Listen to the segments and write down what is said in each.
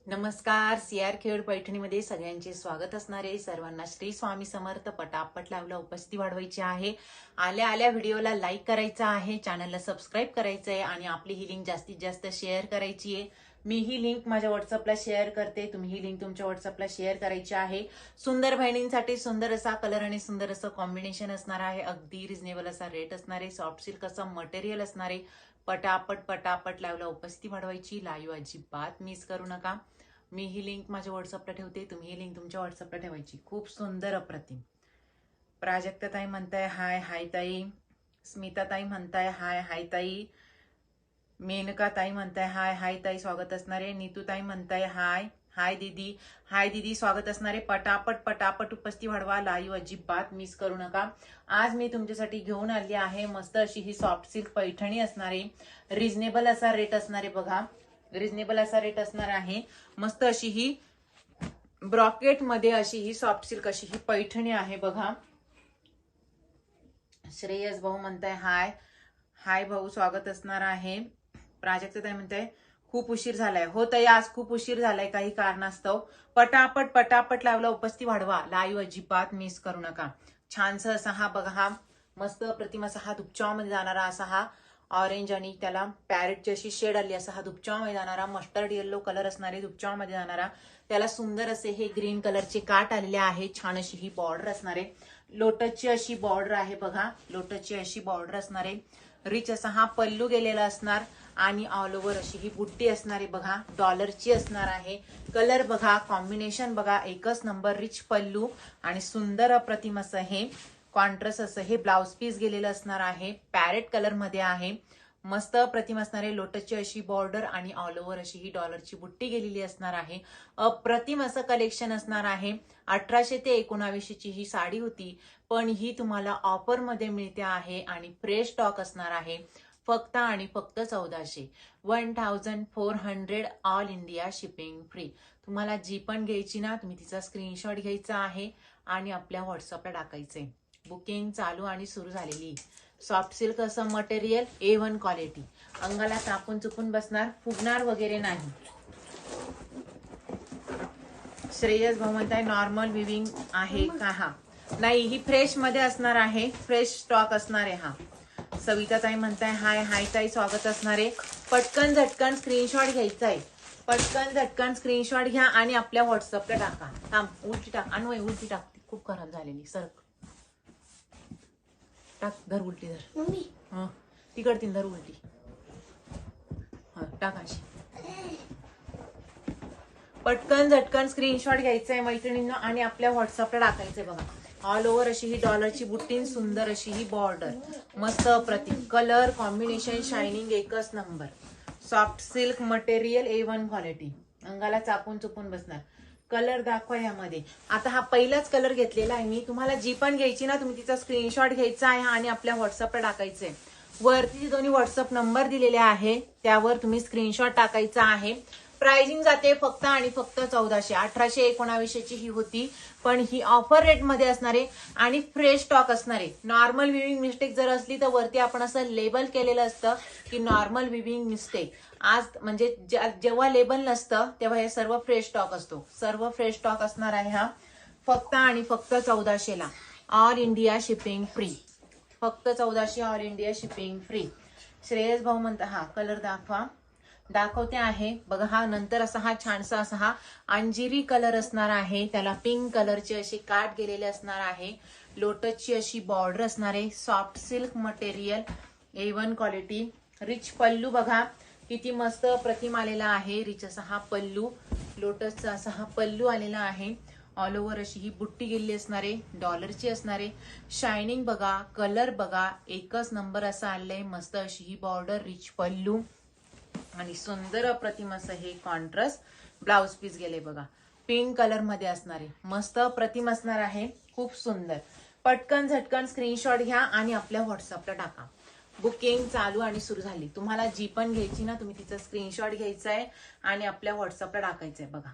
नमस्कार. सीआर खेड पैठणीमध्ये सगळ्यांचे स्वागत असणार आहे. सर्वांना श्री स्वामी समर्थ. पटापट लावला उपस्थिती वाढवायची आहे. आल्या आल्या व्हिडिओला लाईक करायचा आहे, चॅनलला सबस्क्राईब करायचं आहे आणि आपली ही लिंक जास्तीत जास्त शेअर करायची आहे. मी ही लिंक माझ्या व्हॉट्सअपला शेअर करते, तुम्ही ही लिंक तुमच्या व्हॉट्सअपला शेअर करायची आहे. सुंदर बहिणींसाठी सुंदर असा कलर आणि सुंदर असं कॉम्बिनेशन असणार आहे. अगदी रिझनेबल असा रेट असणार आहे. सॉफ्ट सिल्क असं मटेरियल असणार आहे. पटापट लावला उपस्थिती वाढवायची. लाईव्ह अजिबात मिस करू नका. मी ही लिंक माझ्या व्हॉट्सअपला ठेवते, तुम्ही ही लिंक तुमच्या व्हॉट्सअपला ठेवायची. खूप सुंदर अप्रतिम. प्राजक्ता ताई म्हणताय हाय हाय ताई. स्मिता ताई म्हणताय हाय हाय ताई. मेनका ताई म्हणताय हाय हाय ताई, स्वागत असणारे. नीतू ताई म्हणताय हाय हाय दीदी. हाय दीदी, स्वागत असणारे. पटापट उपस्थिती वाढवा. लाईव्ह अजिबात मिस करू नका. आज मी तुमच्यासाठी घेऊन आली आहे मस्त अशी ही सॉफ्ट सिल्क पैठणी असणारे. रिझनेबल असा रेट असणारे बघा. रिझनेबल असा रेट असणार आहे. मस्त अशी ही ब्रॉकेट मध्ये अशी ही सॉफ्ट सिल्क अशी ही पैठणी आहे बघा. श्रेयस भाऊ म्हणताय हाय हाय भाऊ, स्वागत असणार आहे. प्राजक्ता ताई म्हणताय खूप उशीर झालाय. हो ताई, आज खूप उशीर झालाय काही कारणास्तव. पटापट लावला उपस्थिती वाढवा. लाईव्ह अजिबात मिस करू नका. छानसा असा हा बघा, हा मस्त प्रतिमा असा हा दुपचावामध्ये जाणारा असा हा ऑरेंज आणि त्याला पॅरेटची अशी शेड आली असा हा दुपचावामध्ये जाणारा मस्टर्ड येल्लो कलर असणारे दुपचावामध्ये जाणारा. त्याला सुंदर असे हे ग्रीन कलरचे काट आलेले आहे. छान अशी ही बॉर्डर असणारे. लोटसची अशी बॉर्डर आहे बघा. लोटसची अशी बॉर्डर असणारे. रिच असा हा पल्लू गेलेला असणार आणि ऑल ओव्हर अशी ही बुट्टी असणारी बघा. डॉलरची असणार आहे. कलर बघा, कॉम्बिनेशन बघा, एकच नंबर. रिच पल्लू आणि सुंदर अप्रतिम असं हे कॉन्ट्रास्ट असं हे ब्लाउज पीस गेलेलं असणार आहे. पॅरेट कलर मध्ये आहे. मस्त प्रतिम असणारे. लोटसची अशी बॉर्डर आणि ऑल ओव्हर अशी ही डॉलरची बुट्टी गेलेली असणार आहे. अप्रतिम असं कलेक्शन असणार आहे. 1800 ते 1900 ची ही साडी होती, पण ही तुम्हाला ऑफर मध्ये मिळते आहे आणि फ्रेश स्टॉक असणार आहे. फक्त आणि फक्त 1400. 1400 ऑल इंडिया शिपिंग फ्री. तुम्हाला जी पण घ्यायची ना, तुम्ही तिचा स्क्रीनशॉट घ्यायचा आहे आणि आपल्या व्हॉट्सअपला टाकायचे. बुकिंग चालू आणि सुरू झालेली. सॉफ्ट सिल्क असं मटेरियल A1 क्वालिटी. अंगाला तापून चुकून बसणार, फुगणार वगैरे नाही. श्रेयस भाऊ म्हणताय नॉर्मल विविंग आहे का? हा नाही, ही फ्रेश मध्ये असणार आहे. फ्रेश स्टॉक असणार आहे हा. सविता ताई म्हणताय हाय हाय ताई, स्वागत असणारे. पटकन झटकन स्क्रीनशॉट घ्यायचा आहे. पटकन झटकन स्क्रीनशॉट घ्या आणि आपल्या व्हॉट्सअपला टाका. थांब, उलटी टाक. अन्वय उलटी टाक, खूप खराब झालेली. सरक टाक. धर उलटी, धर. तिकडतीन धर उलटी. टाक अशी. पटकन झटकन स्क्रीनशॉट घ्यायचा आहे मैत्रिणींना आणि आपल्या व्हॉट्सअपला टाकायचंय बघा. ऑल ओव्हर अशी ही डॉलरची बुट्टी, सुंदर अशी ही बॉर्डर, मस्त अप्रतिम. कलर कॉम्बिनेशन शायनिंग एकच number. Soft silk material A1 quality. अंगाला चापून चुपून बसणार. कलर दाखवा यामध्ये. आता हा पहिलाच कलर घेतलेला आहे मी. तुम्हाला जी पण घ्यायची ना, तुम्ही तिचा स्क्रीनशॉट घ्यायचा आहे आणि आपल्या व्हॉट्सअपला टाकायचंय. वरती दोन्ही व्हॉट्सअप नंबर दिलेले आहे, त्यावर तुम्ही स्क्रीनशॉट टाकायचा आहे. प्राइसिंग जाते फक्त आणि फक्त 1400. 1800-1900 ची ही होती, पण ही ऑफर रेट मध्ये असणारे आणि फ्रेश स्टॉक असणारे. नॉर्मल विविंग मिस्टेक जर असली तर वरती आपण असं लेबल केलेलं असतं की नॉर्मल विविंग मिस्टेक. आज म्हणजे जेव्हा लेबल नसतं तेव्हा हे सर्व फ्रेश स्टॉक असतो. सर्व फ्रेश स्टॉक असणार आहे हा. फक्त आणि फक्त 1400 ला. All India shipping free. फक्त 1400 all India shipping free. Shreyas भाऊ म्हणता हा कलर दाखवा. दाखवते आहे बघा. हा नंतर असा हा छानसा असा हा अंजिरी कलर असणार आहे. त्याला पिंक कलरचे असे काट गेलेले असणार आहे. लोटसची अशी बॉर्डर असणार आहे. Soft silk material A1 quality. Rich pallu बघा किती मस्त प्रतिम आलेला आहे. रिच असा हा पल्लू, लोटसचा असा हा पल्लू आलेला आहे. ऑल ओव्हर अशी ही बुट्टी गेलेली असणारे, डॉलरची असणारे. शायनिंग बघा, कलर बघा, एकच नंबर असा आलेला. मस्त अशी ही बॉर्डर, रिच पल्लू आणि सुंदर अप्रतिम असं हे कॉन्ट्रास्ट ब्लाउज पीस गेले बघा. पिंक कलर मध्ये असणारे मस्त अप्रतिम असणार आहे. खूप सुंदर. पटकन झटकन स्क्रीनशॉट घ्या आणि आपल्या व्हॉट्सअपला टाका. बुकिंग चालू आणि सुरू झाली. तुम्हाला जी पण घ्यायची ना, तुम्ही तिचा स्क्रीनशॉट घ्यायचा आहे आणि आपल्या व्हॉट्सअपला टाकायचंय बघा.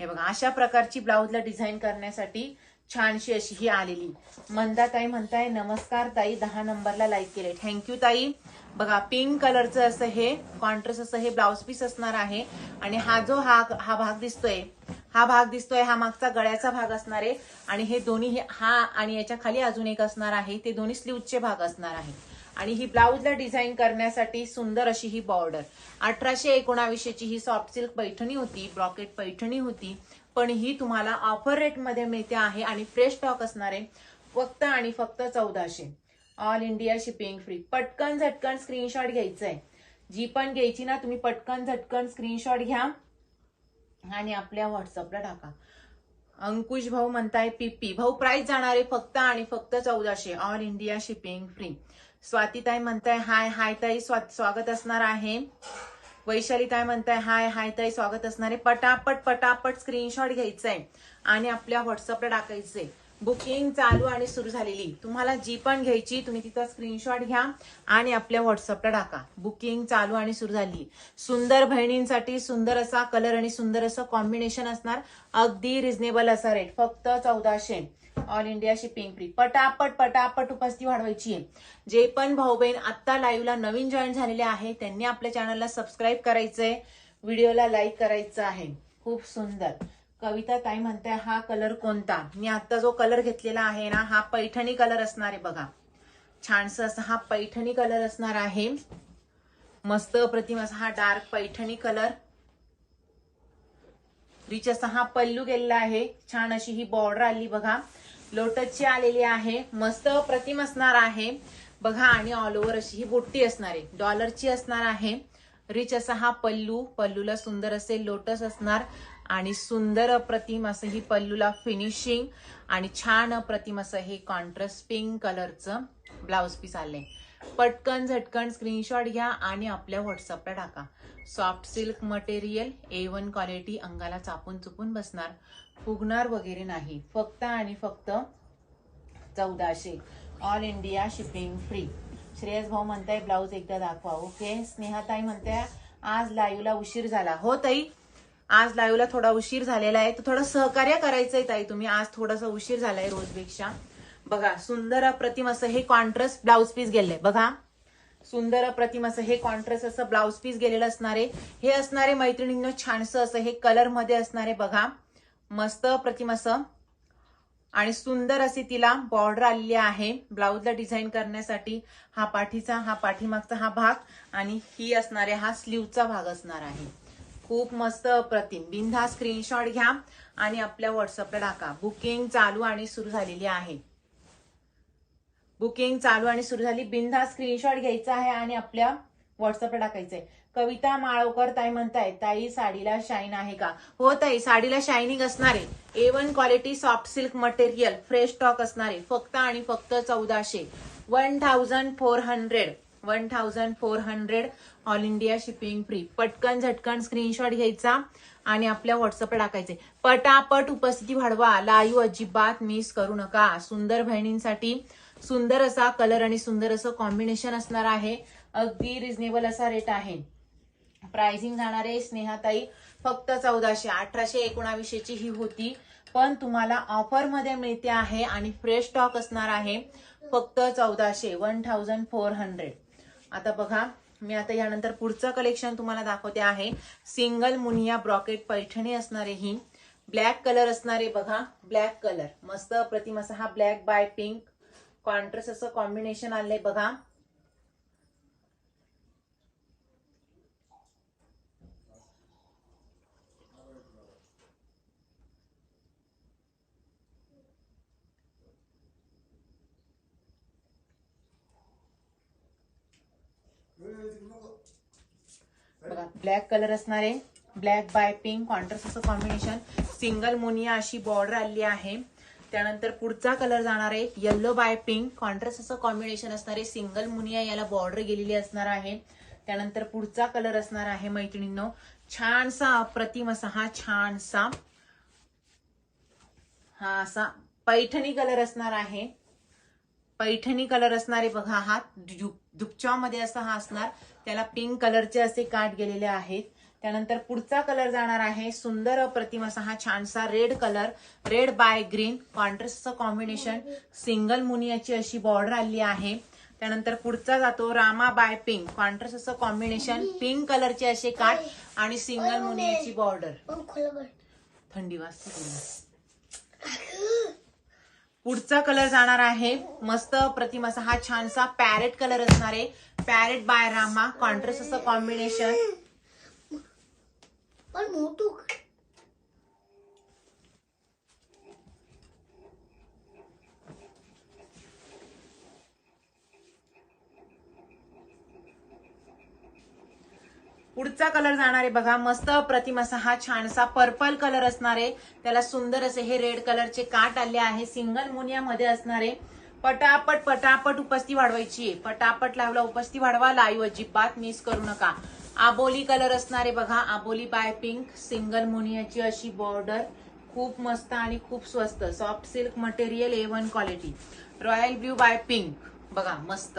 हे बघा, अशा प्रकारची ब्लाउजला डिझाईन करण्यासाठी छानशी अशी ही आलेली. मंदा ताई म्हणताय नमस्कार ताई, 10 नंबरला लाईक केले. थँक्यू ताई. बघा पिंक कलरचं असं हे कॉन्ट्रास्ट असं हे ब्लाउज पीस असणार आहे. आणि हा जो हा भाग दिसतोय, हा मागचा गळ्याचा भाग असणार आहे. आणि हे दोन्ही हा आणि याच्या खाली अजून एक असणार आहे, ते दोन्ही स्लीव्हचे भाग असणार आहे. आणि ही ब्लाउजला डिझाईन करण्यासाठी सुंदर अशी ही बॉर्डर. 1819 ची ही सॉफ्ट सिल्क पैठणी होती, ब्रॉकेट पैठणी होती. पण ही तुम्हाला ऑफर रेट मध्ये मिळते आहे आणि फ्रेश स्टॉक असणार आहे. फक्त आणि फक्त 1400. All India shipping free. पटकन झटकन स्क्रीनशॉट घ्यायचा आहे. जी पण घ्यायची ना तुम्ही पटकन झटकन स्क्रीनशॉट घ्या आणि आपल्या व्हॉट्सअपला टाका. अंकुश भाऊ म्हणताय पीपी भाऊ प्राइस जाणार आहे फक्त आणि फक्त 1400. All India shipping free. Swatitai म्हणताय हाय हाय ताई, स्वागत असणार आहे. वैशाली ताई म्हणताय हाय हाय ताई, स्वागत असणार आहे. पटापट पटापट स्क्रीनशॉट घ्यायचा आहे आणि आपल्या व्हॉट्सअपला टाकायचंय. बुकिंग चालू आणि सुरू झालेली. तुम्हाला जी पण घ्यायची तुम्ही तिथं स्क्रीनशॉट घ्या आणि आपल्या व्हॉट्सअपला टाका. बुकिंग चालू आणि सुरू झाली. सुंदर बहिणींसाठी सुंदर असा कलर आणि सुंदर असं कॉम्बिनेशन असणार. अगदी रिझनेबल असा रेट, फक्त 1400. All India shipping free. पटापट पटापट उपस्थिती वाढवायची आहे. जे पण भाऊ बहीण आता लाईव्हला नवीन जॉईन झालेले आहे त्यांनी आपल्या चॅनलला सबस्क्राईब करायचंय, व्हिडिओला लाईक करायचं आहे. खूप सुंदर. कविता ताई म्हणताय हा कलर कोणता? मी आता जो कलर घेतलेला आहे ना हा पैठणी कलर असणार आहे. बघा छानस असा हा पैठणी कलर असणार आहे. मस्त प्रतिम असा हा डार्क पैठणी कलर. रिच असा हा पल्लू गेलेला आहे. छान अशी ही बॉर्डर आली बघा, लोटसची आलेली आहे. मस्त प्रतिम असणार आहे बघा. आणि ऑल ओव्हर अशी ही बुट्टी असणार आहे, डॉलरची असणार आहे. रिच असा हा पल्लू, पल्लूला सुंदर असे लोटस असणार आणि सुंदर अप्रतिम असं ही पल्लूला फिनिशिंग आणि छान अप्रतिम असं हे कॉन्ट्रास्ट पिंक कलरचं ब्लाउज पीस आलंय. पटकन झटकन स्क्रीनशॉट घ्या आणि आपल्या व्हॉट्सअपला टाका. Soft silk material, A1 quality, अंगाला चापून चुपून बसणार, फुगणार वगैरे नाही. फक्त आणि फक्त 1400. All India shipping free. Shreyas भाऊ म्हणताय ब्लाऊज एकदा दाखवा. ओके. स्नेहाताई म्हणताय आज लाईव्हला उशीर झाला. हो ताई, आज लाईव्हला थोडा उशीर झालेला आहे, तर थोडं सहकार्य करायचंय ताई तुम्ही. आज थोडासा उशीर झालाय रोजपेक्षा. बघा सुंदर अप्रतिम असं हे कॉन्ट्रास्ट ब्लाउज पीस गेलंय बघा. सुंदर अप्रतिम असं हे कॉन्ट्रास्ट असं ब्लाउज पीस गेलेलं असणार आहे. हे असणारे मैत्रिणींनो छानसं असं हे कलर मध्ये असणार आहे बघा. मस्त प्रतिम असं आणि सुंदर अशी तिला बॉर्डर आलेली आहे. ब्लाउजला डिझाईन करण्यासाठी हा पाठीचा, हा पाठीमागचा हा भाग आणि ही असणारे हा स्लीवचा भाग असणार आहे. खूप मस्त अप्रतिम. बिनधास्त स्क्रीनशॉट घ्या आणि आपल्या व्हॉट्सअपला टाका. बुकिंग चालू आणि सुरू झालेली आहे. बुकिंग चालू आणि सुरू झाली. बिनधास्त स्क्रीनशॉट घ्यायचा आहे आणि आपल्या व्हॉट्सअपला टाकायचंय. कविता माळवकर ताई म्हणताय ताई साडीला शाईन आहे का? हो ताई, साडीला शायनिंग असणार आहे. A1 quality soft silk material, fresh stock असणार आहे. फक्त आणि फक्त 1400. 1400. 1400. All India shipping free. पटकन झटकन स्क्रीनशॉट घ्यायचा आणि आपल्या व्हॉट्सअपला टाकायचे. पटापट उपस्थिती वाढवा. लाईव्ह अजिबात मिस करू नका. सुंदर बहिणींसाठी सुंदर असा कलर आणि सुंदर असं कॉम्बिनेशन असणार आहे. अगदी रिझनेबल असा रेट आहे. प्राइसिंग जाणार आहे स्नेहाताई फक्त 1400. 1819 ची ही होती पण तुम्हाला ऑफर मध्ये मिळते आहे आणि फ्रेश स्टॉक असणार आहे. फक्त 1400. 1400. आता बघा मी आता यानंतर पुढचं कलेक्शन तुम्हाला दाखवते आहे. सिंगल मुनिया ब्रॉकेट पैठणी असणार आहे. ही ब्लॅक कलर असणार आहे बघा. ब्लॅक कलर मस्त प्रतिम असा हा ब्लॅक बाय पिंक कॉन्ट्रास्ट असं कॉम्बिनेशन आलंय बघा. बघा ब्लॅक कलर असणार आहे. ब्लॅक बाय पिंक कॉन्ट्रास्ट असं कॉम्बिनेशन. सिंगल मुनिया अशी बॉर्डर आली आहे. त्यानंतर पुढचा कलर जाणार आहे येलो बाय पिंक कॉन्ट्रास्ट असं कॉम्बिनेशन असणार आहे. सिंगल मुनिया याला बॉर्डर गेलेली असणार आहे. त्यानंतर पुढचा कलर असणार आहे मैत्रिणींनो छानसा अप्रतिम असा हा छानसा हा असा पैठणी कलर असणार आहे. पैठणी कलर असणार आहे बघा. हा दुपच्यामध्ये असा हा असणार. त्याला पिंक कलरचे असे काट गेलेले आहेत. त्यानंतर पुढचा कलर जाणार आहे सुंदर अप्रतिम असा हा छानसा red colour, red by green कॉन्ट्रास्टचं कॉम्बिनेशन, सिंगल मुनियाची अशी बॉर्डर आली आहे. त्यानंतर पुढचा जातो रामा बाय पिंक, कॉन्ट्रास्ट असं कॉम्बिनेशन, पिंक कलरचे असे काठ आणि सिंगल मुनियाची बॉर्डर. थंडी वाजते. पुढचा कलर जाणार आहे मस्त प्रतिम असा हा छानसा पॅरेट कलर असणार आहे. पॅरेट बाय रामा, कॉन्ट्रास्ट असं कॉम्बिनेशन. पुढचा कलर जाणार आहे बघा मस्त प्रतिम असा हा छानसा पर्पल कलर असणार आहे. त्याला सुंदर असे हे रेड कलरचे काठ आले आहे. सिंगल मुनियामध्ये असणार आहे. पटापट पटापट उपस्थिती वाढवायची आहे. पटापट लावला उपस्थिती वाढवा, लाईव्ह अजिबात मिस करू नका. आबोली कलर असणार आहे बघा, आबोली बाय पिंक, सिंगल मुनियाची अशी बॉर्डर, खूप मस्त आणि खूप स्वस्त, soft silk material, A1 quality. Royal blue by pink बघा मस्त.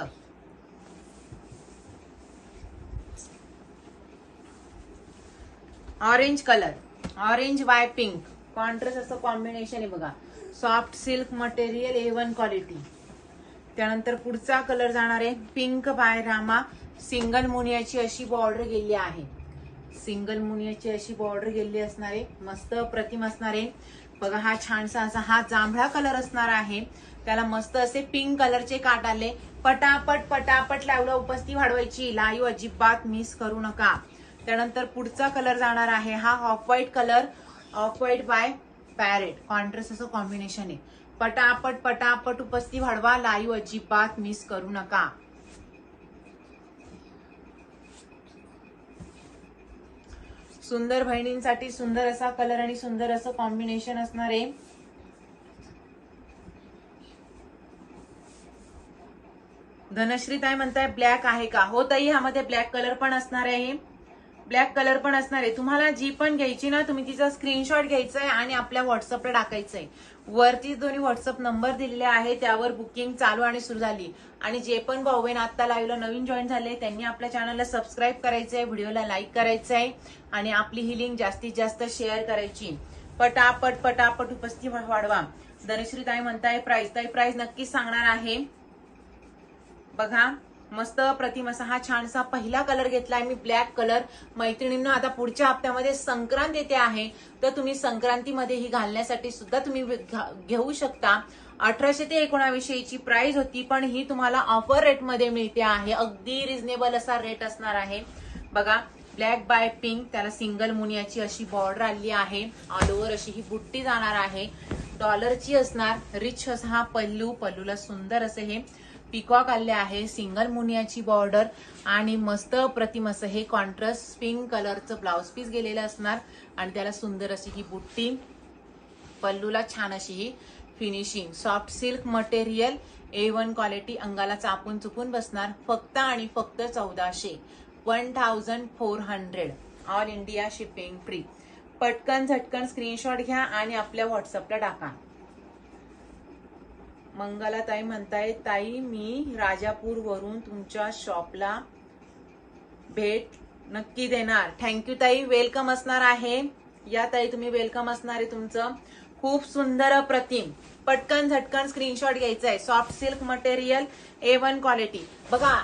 Orange colour, orange by pink, contrast असं कॉम्बिनेशन आहे बघा, soft silk material, A1 quality. त्यानंतर पुढचा कलर जाणार आहे पिंक बाय रामा, सिंगल मुनियाची अशी बॉर्डर गेली आहे. सिंगल मुनियाची अशी बॉर्डर गेली असणार आहे, मस्त प्रतिम असणार आहे बघा. हा छानसा असा हा जांभळा कलर असणार आहे. त्याला मस्त असे पिंक कलरचे काठ आले. पटापट पटापट लावला उपस्थिती वाढवायची, लाईव्ह अजिबात मिस करू नका. त्यानंतर पुढचा कलर जाणार आहे हा off white colour, off white by parrot, contrast असं कॉम्बिनेशन आहे. पटापट पटापट उपस्थिती वाढवा, लाईव्ह अजिबात मिस करू नका. सुंदर बहिणींसाठी सुंदर असा कलर आणि सुंदर असं कॉम्बिनेशन असणार आहे. धनश्री ताई म्हणताय ब्लॅक आहे का? हो ताई, ह्यामध्ये ब्लॅक कलर पण असणार आहे. ब्लॅक कलर पण असणार आहे. तुम्हाला जी पण घ्यायची ना, तुम्ही तिचा स्क्रीनशॉट घ्यायचा आहे आणि आपल्या व्हॉट्सअपला टाकायचं आहे. वरती दोन्ही व्हॉट्सअप नंबर दिलेले आहे, त्यावर बुकिंग चालू आणि सुरू झाली. आणि जे पण भाऊबहीण आता लाईव्हला नवीन जॉईन झाले त्यांनी आपल्या चॅनलला सबस्क्राईब करायचंय, व्हिडिओला लाईक करायचं आहे आणि आपली ही लिंक जास्तीत जास्त शेअर करायची. पटापट पटापट उपस्थिती वाढवा. धनश्री ताई म्हणताय प्राइस, ताई प्राइस नक्कीच सांगणार आहे बघा. मस्त प्रतिम असा हा छानसा पहिला कलर घेतलाय मी, ब्लॅक कलर. मैत्रिणींना आता पुढच्या हप्त्यामध्ये संक्रांत येते आहे, तर तुम्ही संक्रांतीमध्ये ही घालण्यासाठी सुद्धा तुम्ही घेऊ शकता. 1800 ते 1900 ची प्राइस होती, पण ही तुम्हाला ऑफर रेट मध्ये मिळते आहे. अगदी रिझनेबल असा रेट असणार आहे बघा. ब्लॅक बाय पिंक, त्याला सिंगल मुनियाची अशी बॉर्डर आली आहे. ऑल ओव्हर अशी ही बुट्टी जाणार आहे, डॉलरची असणार. रिच असा हा पल्लू, पल्लूला सुंदर असे हे पिकॉक आले आहे. सिंगल मुनियाची बॉर्डर आणि मस्त प्रतिम असं हे कॉन्ट्रास्ट पिंक कलरचं ब्लाउज पीस गेलेलं असणार आणि त्याला सुंदर अशी ही बुट्टी. पल्लूला छान अशी ही finishing, soft silk material, A1 quality, अंगाला चापून चुपून बसणार. फक्त आणि फक्त 1400, 1400, ऑल इंडिया शिपिंग फ्री. पटकन झटकन स्क्रीनशॉट घ्या आणि आपल्या व्हॉट्सअपला टाका. मंगला ताई म्हणताय ताई मी राजापूर वरून तुमच्या शॉपला भेट नक्की देणार. थँक्यू ताई, वेलकम असणार आहे. या ताई तुम्ही वेलकम असणार आहे तुमचं. खूप सुंदर अप्रतिम. पटकन झटकन स्क्रीनशॉट घ्यायचा आहे. Soft silk material, A1 quality बघा.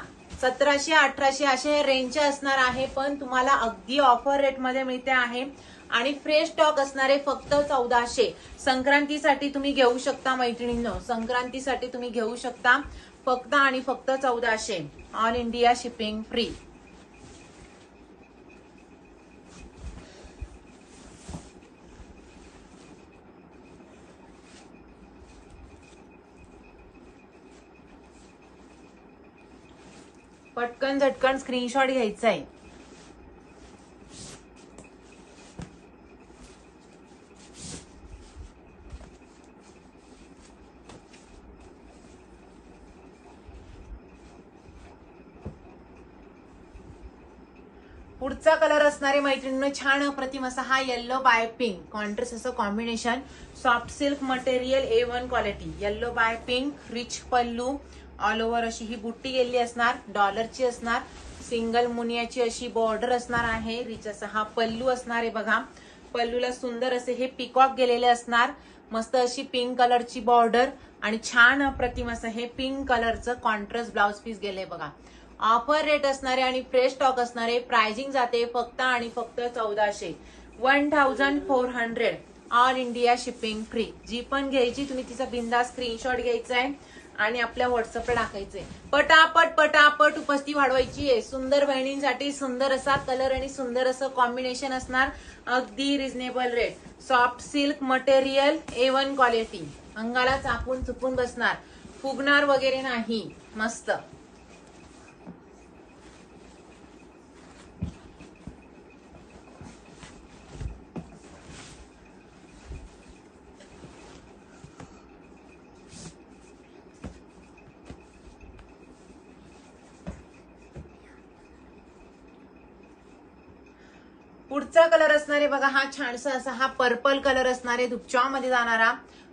1700 1800 असे रेंजचे असणार आहे, पण तुम्हाला अगदी ऑफर रेट मध्ये मिळते आहे आणि फ्रेश स्टॉक असणारे फक्त 1400. संक्रांतीसाठी तुम्ही घेऊ शकता मैत्रिणींनो, संक्रांतीसाठी तुम्ही घेऊ शकता फक्त आणि फक्त 1400, ऑल इंडिया शिपिंग फ्री. पटकन झटकन स्क्रीनशॉट घ्यायचा आहे. पुढचा कलर असणारे मैत्रिणींनो छान अप्रतिम असा हा येल्लो बाय पिंक, कॉन्ट्रास्ट असं combination, soft silk material, A1 quality. Yellow by pink, rich pallu, all over अशी ही बुट्टी गेलेली असणार, डॉलरची असणार. सिंगल मुनियाची अशी बॉर्डर असणार आहे. रिच असा हा पल्लू असणार आहे बघा. पल्लूला सुंदर असे हे पिकॉक गेलेले असणार. मस्त अशी पिंक कलरची बॉर्डर आणि छान अप्रतिम असं हे पिंक कलरचं कॉन्ट्रास्ट ब्लाउज पीस गेले बघा. ऑफर रेट असणारे आणि फ्रेश स्टॉक असणारे. प्राइसिंग जाते फक्त आणि फक्त 1400, 1400. All India shipping free. जी पण घ्यायची तुम्ही तिचा बिंदास स्क्रीनशॉट घ्यायचा आहे आणि आपल्या व्हॉट्सअपला टाकायचंय. पटापट पटापट उपस्थिती वाढवायची आहे. सुंदर बहिणींसाठी सुंदर असा कलर आणि सुंदर असं कॉम्बिनेशन असणार. अगदी reasonable rate. Soft silk material, A1 quality. अंगाला चापून चुपून बसणार, फुगणार वगैरे नाही. मस्त. पुढचा कलर असणार आहे बघा. हा छानसा असा हा पर्पल कलर असणार आहे. धुपच्यामध्ये जाणारा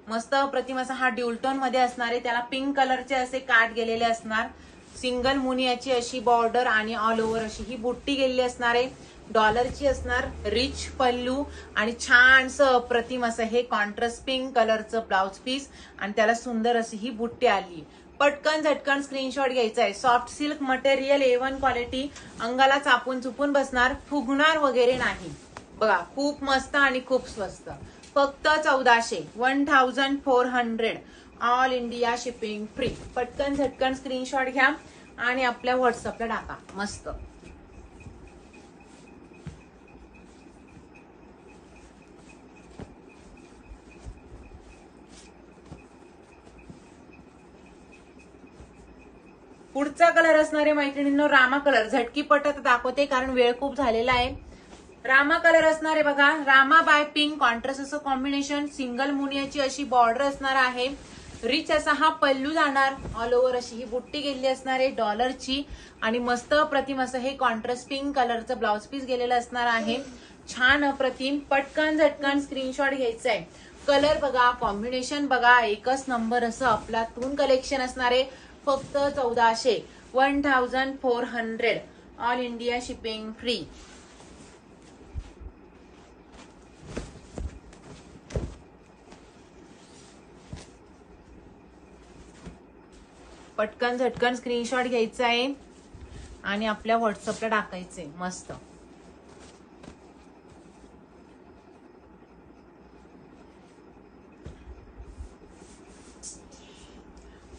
मस्त प्रतिम असा हा ड्युलटोन मध्ये असणार आहे. त्याला पिंक कलरचे असे काट गेलेले असणार. सिंगल मुनियाची अशी बॉर्डर आणि ऑल ओव्हर अशी ही बुट्टी गेलेली असणार आहे. डॉलरची असणार. रिच पल्लू आणि छानसं अप्रतिम असं हे कॉन्ट्रास्ट पिंक कलरचं ब्लाउज पीस आणि त्याला सुंदर अशी ही बुट्टी आली. पटकन झटकन स्क्रीनशॉट घ्यायचा आहे. Soft silk material, A1 quality. अंगाला चापून चुपून बसणार, फुगणार वगैरे नाही. बघा खूप मस्त आणि खूप स्वस्त. फक्त 1400, 1400. All India shipping free. पटकन झटकन स्क्रीनशॉट घ्या आणि आपल्या व्हॉट्सअपला टाका. मस्त. पुढचा कलर असणारे मैत्रिणींनो रामा कलर. झटकी पटत दाखवते कारण वेळ खूप झालेला आहे. रामा कलर असणार आहे बघा. रामा बाय पिंक कॉन्ट्रास्ट असं कॉम्बिनेशन. सिंगल मुनियाची अशी बॉर्डर असणार आहे. रिच असा हा पल्लू जाणार. ऑल ओव्हर अशी ही बुट्टी गेलेली असणार आहे डॉलरची आणि मस्त अप्रतिम असं हे कॉन्ट्रास्ट पिंक कलरचं ब्लाउज पीस गेलेलं असणार आहे. छान अप्रतिम. पटकन झटकन स्क्रीनशॉट घ्यायचा आहे. कलर बघा, कॉम्बिनेशन बघा, एकच नंबर असं अफलातून कलेक्शन असणार आहे. फक्त 1400, 1400. All India shipping free. पटकन झटकन स्क्रीनशॉट घ्यायचा आहे आणि आपल्या व्हॉट्सअपला टाकायचंय. मस्त.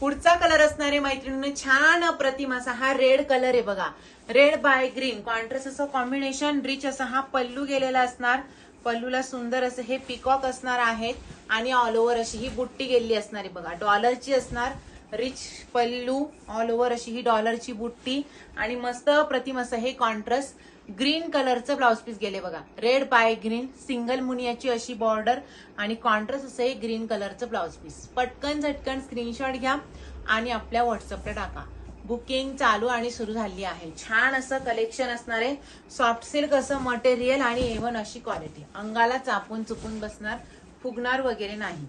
पुढचा कलर असणारे मैत्रिणींनो छान अप्रतिम असा हा रेड कलर आहे बघा. रेड बाय ग्रीन कॉन्ट्रास्ट असं कॉम्बिनेशन. रिच असा हा पल्लू गेलेला असणार. पल्लूला सुंदर असं हे पिकॉक असणार आहेत आणि ऑल ओव्हर अशी ही बुट्टी गेलेली असणार आहे बघा. डॉलरची असणार. रिच पल्लू, ऑल ओव्हर अशी ही डॉलरची बुट्टी आणि मस्त प्रतिम असं हे कॉन्ट्रास्ट ग्रीन कलरचं ब्लाउज पीस गेले बघा. Red by green. सिंगल मुनियाची अशी बॉर्डर आणि कॉन्ट्रास्ट असं हे ग्रीन कलरचं ब्लाउज पीस. पटकन झटकन स्क्रीनशॉट घ्या आणि आपल्या व्हॉट्सअपला टाका. बुकिंग चालू आणि सुरू झाली आहे. छान असं कलेक्शन असणार आहे. सॉफ्ट सिल्क असं मटेरियल आणि A1 अशी क्वालिटी. अंगाला चापून चुपून बसणार, फुगणार वगैरे नाही.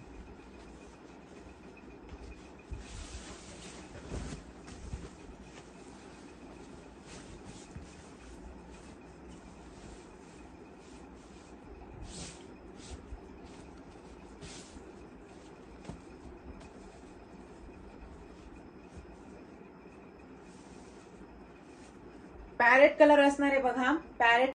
पॅरेट कलर असणार आहे बघा. पॅरेट